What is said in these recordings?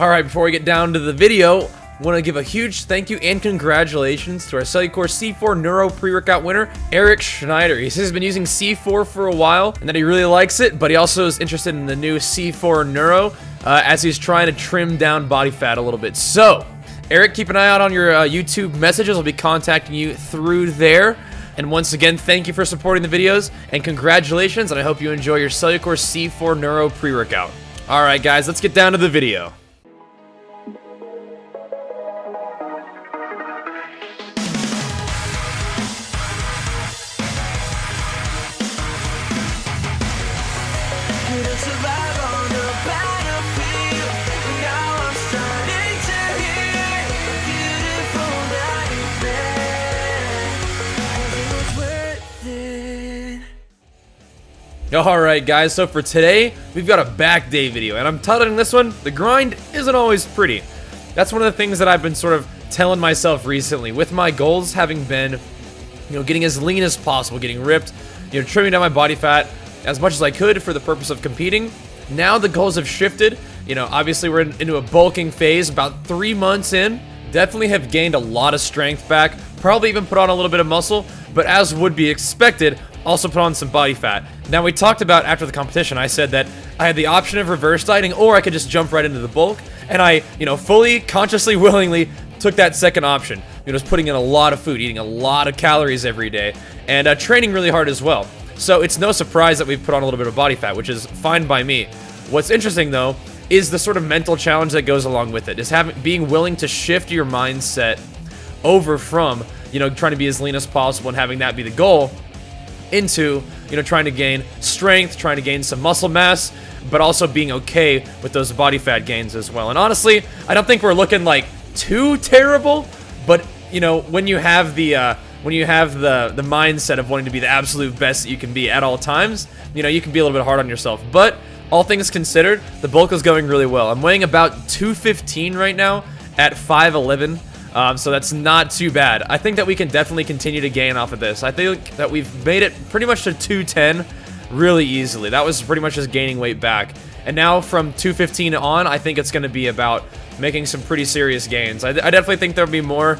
Alright, before we get down to the video, I want to give a huge thank you and congratulations to our CELLUCOR C4 Neuro pre-workout winner, Eric Schneider. He says he's been using C4 for a while and that he really likes it, but he also is interested in the new C4 Neuro as he's trying to trim down body fat a little bit. So, Eric, keep an eye out on your YouTube messages. I'll be contacting you through there. And once again, thank you for supporting the videos, and congratulations, and I hope you enjoy your CELLUCOR C4 Neuro pre-workout. Alright guys, let's get down to the video. Alright guys, so for today, we've got a back day video, and I'm titling this one, The Grind Isn't Always Pretty. That's one of the things that I've been sort of telling myself recently, with my goals having been, getting as lean as possible, getting ripped, trimming down my body fat as much as I could for the purpose of competing. Now the goals have shifted, obviously we're into a bulking phase, about 3 months in, definitely have gained a lot of strength back, probably even put on a little bit of muscle, but as would be expected, also put on some body fat. Now, we talked about after the competition, I said that I had the option of reverse dieting, or I could just jump right into the bulk, and I, fully, consciously, willingly took that second option. Just putting in a lot of food, eating a lot of calories every day, and training really hard as well. So it's no surprise that we've put on a little bit of body fat, which is fine by me. What's interesting, though, is the sort of mental challenge that goes along with it, is being willing to shift your mindset over from, trying to be as lean as possible and having that be the goal, into, trying to gain strength, trying to gain some muscle mass, but also being okay with those body fat gains as well. And honestly, I don't think we're looking like too terrible, but when you have the mindset of wanting to be the absolute best that you can be at all times, you can be a little bit hard on yourself. But all things considered, the bulk is going really well. I'm weighing about 215 right now at 5'11". So that's not too bad. I think that we can definitely continue to gain off of this. I think that we've made it pretty much to 210 really easily. That was pretty much just gaining weight back. And now from 215 on, I think it's going to be about making some pretty serious gains. I definitely think there'll be more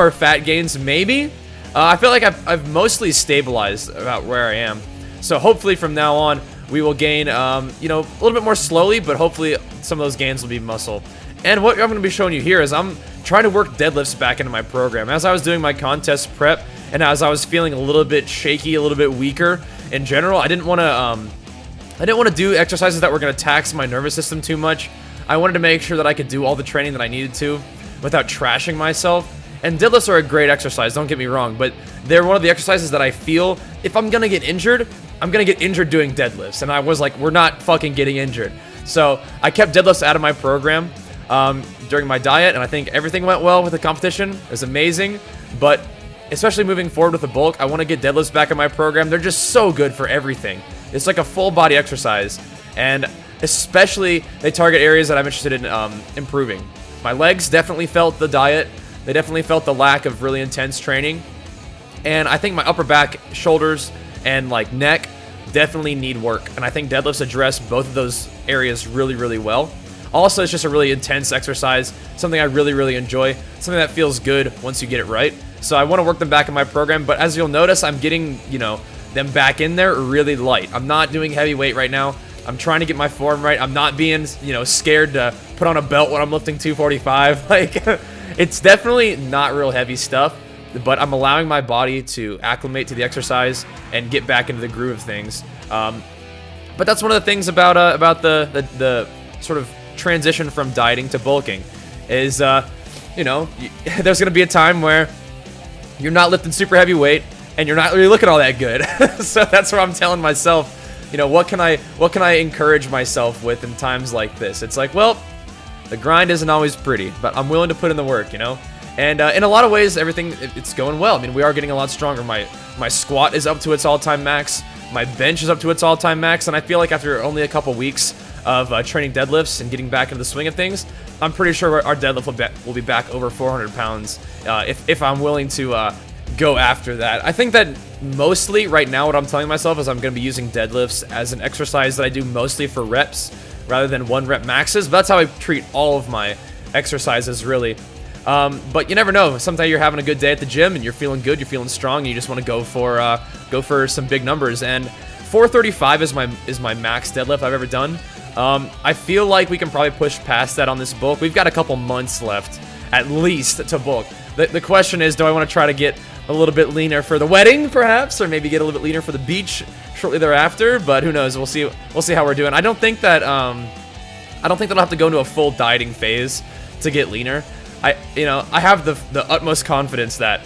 fat gains, maybe. I feel like I've mostly stabilized about where I am. So hopefully from now on, we will gain, a little bit more slowly, but hopefully some of those gains will be muscle. And what I'm going to be showing you here is I'm trying to work deadlifts back into my program. As I was doing my contest prep, and as I was feeling a little bit shaky, a little bit weaker in general, I didn't want to do exercises that were going to tax my nervous system too much. I wanted to make sure that I could do all the training that I needed to without trashing myself. And deadlifts are a great exercise, don't get me wrong, but they're one of the exercises that I feel if I'm going to get injured, I'm going to get injured doing deadlifts. And I was like, we're not fucking getting injured. So I kept deadlifts out of my program during my diet, and I think everything went well with the competition. It was amazing, but especially moving forward with the bulk, I want to get deadlifts back in my program. They're just so good for everything. It's like a full body exercise, and especially they target areas that I'm interested in improving. My legs definitely felt the diet. They definitely felt the lack of really intense training, and I think my upper back, shoulders, and like neck definitely need work, and I think deadlifts address both of those areas really, really well. Also, it's just a really intense exercise, something I really, really enjoy, something that feels good once you get it right. So I want to work them back in my program, but as you'll notice, I'm getting, them back in there really light. I'm not doing heavy weight right now. I'm trying to get my form right. I'm not being, scared to put on a belt when I'm lifting 245. Like, it's definitely not real heavy stuff, but I'm allowing my body to acclimate to the exercise and get back into the groove of things. But that's one of the things about the sort of transition from dieting to bulking is, there's going to be a time where you're not lifting super heavy weight and you're not really looking all that good. So that's where I'm telling myself, what can I encourage myself with in times like this? It's like, well, the grind isn't always pretty, but I'm willing to put in the work, And in a lot of ways, it's going well. I mean, we are getting a lot stronger. My squat is up to its all-time max. My bench is up to its all-time max, and I feel like after only a couple weeks of training deadlifts and getting back into the swing of things, I'm pretty sure our deadlift will be back over 400 pounds if I'm willing to go after that. I think that mostly right now what I'm telling myself is I'm going to be using deadlifts as an exercise that I do mostly for reps rather than 1 rep maxes. But that's how I treat all of my exercises, really. But you never know. Sometimes you're having a good day at the gym and you're feeling good, you're feeling strong, and you just want to go for some big numbers. And 435 is my max deadlift I've ever done. I feel like we can probably push past that on this bulk. We've got a couple months left, at least, to bulk. The question is, do I want to try to get a little bit leaner for the wedding, perhaps, or maybe get a little bit leaner for the beach shortly thereafter? But who knows? We'll see. We'll see how we're doing. I don't think that I'll have to go into a full dieting phase to get leaner. I have the utmost confidence that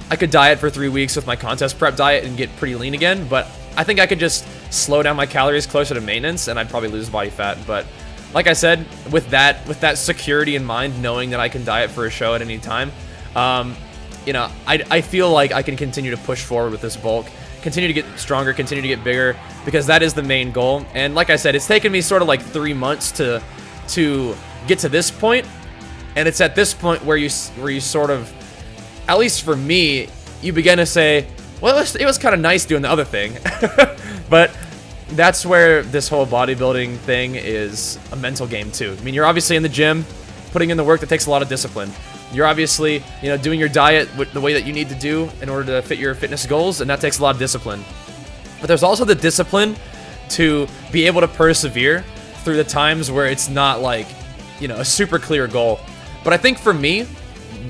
I could diet for 3 weeks with my contest prep diet and get pretty lean again, but I think I could just slow down my calories closer to maintenance and I'd probably lose body fat. But like I said, with that security in mind, knowing that I can diet for a show at any time, I feel like I can continue to push forward with this bulk, continue to get stronger, continue to get bigger, because that is the main goal. And like I said, it's taken me sort of like 3 months to get to this point, and it's at this point where you sort of, at least for me, you begin to say, well, it was kind of nice doing the other thing. But that's where this whole bodybuilding thing is a mental game too. I mean, you're obviously in the gym, putting in the work that takes a lot of discipline. You're obviously, doing your diet the way that you need to do in order to fit your fitness goals, and that takes a lot of discipline. But there's also the discipline to be able to persevere through the times where it's not like, a super clear goal. But I think for me,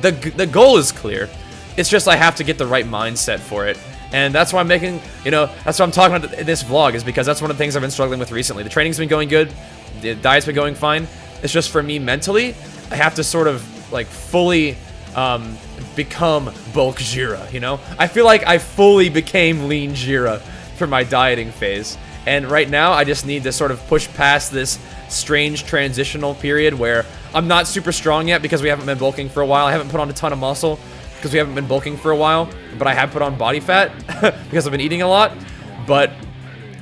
the goal is clear. It's just I have to get the right mindset for it. And that's why I'm making, that's what I'm talking about in this vlog, is because that's one of the things I've been struggling with recently. The training's been going good. The diet's been going fine. It's just for me mentally, I have to sort of like fully become bulk Bajheera, I feel like I fully became lean Bajheera for my dieting phase. And right now, I just need to sort of push past this strange transitional period where I'm not super strong yet because we haven't been bulking for a while. I haven't put on a ton of muscle because we haven't been bulking for a while, but I have put on body fat because I've been eating a lot. But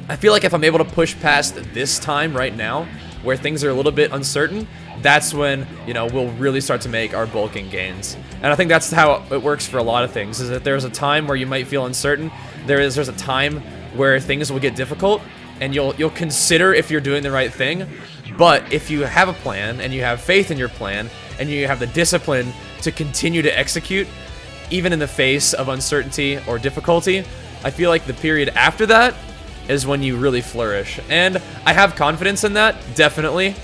I feel like if I'm able to push past this time right now, where things are a little bit uncertain, that's when, we'll really start to make our bulking gains. And I think that's how it works for a lot of things, is that there's a time where you might feel uncertain. There's a time where things will get difficult, and you'll consider if you're doing the right thing. But if you have a plan, and you have faith in your plan, and you have the discipline to continue to execute, even in the face of uncertainty or difficulty, I feel like the period after that is when you really flourish. And I have confidence in that, definitely.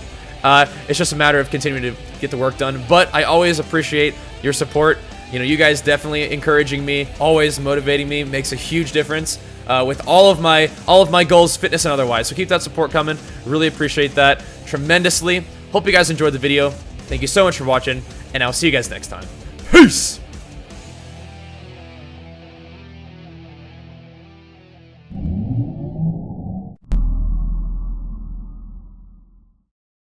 It's just a matter of continuing to get the work done. But I always appreciate your support. You guys definitely encouraging me, always motivating me, makes a huge difference with all of my goals, fitness and otherwise. So keep that support coming. Really appreciate that tremendously. Hope you guys enjoyed the video. Thank you so much for watching, and I'll see you guys next time. Peace!